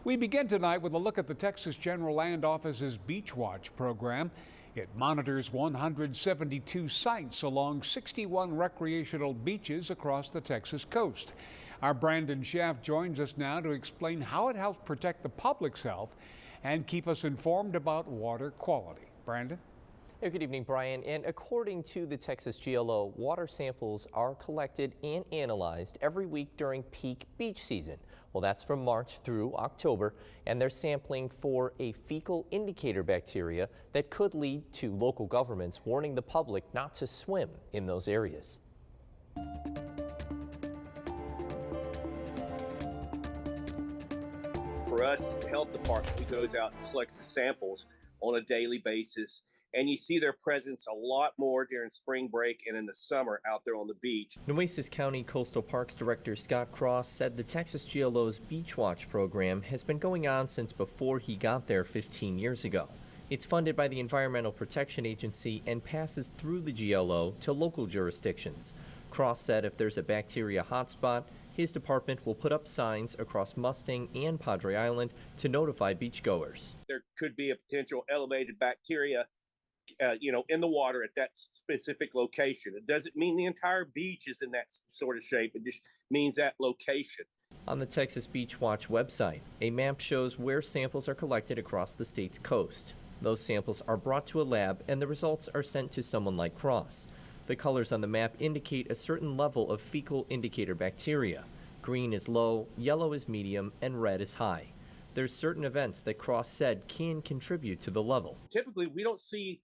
We begin tonight with a look at the Texas General Land Office's Beach Watch program. It monitors 172 sites along 61 recreational beaches across the Texas coast. Our Brandon Schaff joins us now to explain how it helps protect the public's health and keep us informed about water quality. Brandon? Hey, good evening, Brian. And according to the Texas GLO, water samples are collected and analyzed every week during peak beach season. Well, that's from March through October, and they're sampling for a fecal indicator bacteria that could lead to local governments warning the public not to swim in those areas. For us, it's the health department who goes out and collects the samples on a daily basis. And you see their presence a lot more during spring break and in the summer out there on the beach. Nueces County Coastal Parks Director Scott Cross said the Texas GLO's Beach Watch program has been going on since before he got there 15 years ago. It's funded by the Environmental Protection Agency and passes through the GLO to local jurisdictions. Cross said if there's a bacteria hotspot, his department will put up signs across Mustang and Padre Island to notify beachgoers. There could be a potential elevated bacteria in the water at that specific location. It doesn't mean the entire beach is in that sort of shape. It just means that location. On the Texas Beach Watch website, a map shows where samples are collected across the state's coast. Those samples are brought to a lab and the results are sent to someone like Cross. The colors on the map indicate a certain level of fecal indicator bacteria. Green is low, yellow is medium, and red is high. There's certain events that Cross said can contribute to the level. Typically, we don't see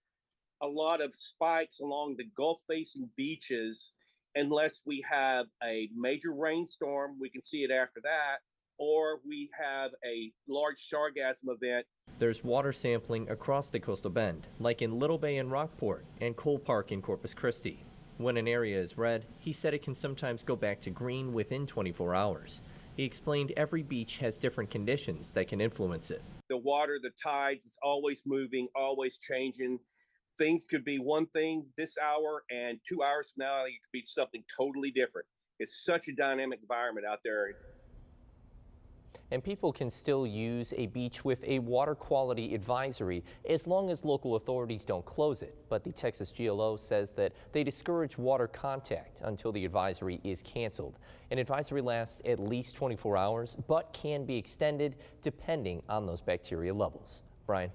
a lot of spikes along the Gulf-facing beaches unless we have a major rainstorm. We can see it after that, or we have a large sargassum event. There's water sampling across the coastal bend, like in Little Bay in Rockport and Cole Park in Corpus Christi. When an area is red, he said it can sometimes go back to green within 24 hours. He explained every beach has different conditions that can influence it. The water, the tides, it's always moving, always changing. Things could be one thing this hour, and 2 hours from now, it could be something totally different. It's such a dynamic environment out there. And people can still use a beach with a water quality advisory as long as local authorities don't close it. But the Texas GLO says that they discourage water contact until the advisory is canceled. An advisory lasts at least 24 hours, but can be extended depending on those bacteria levels. Brian.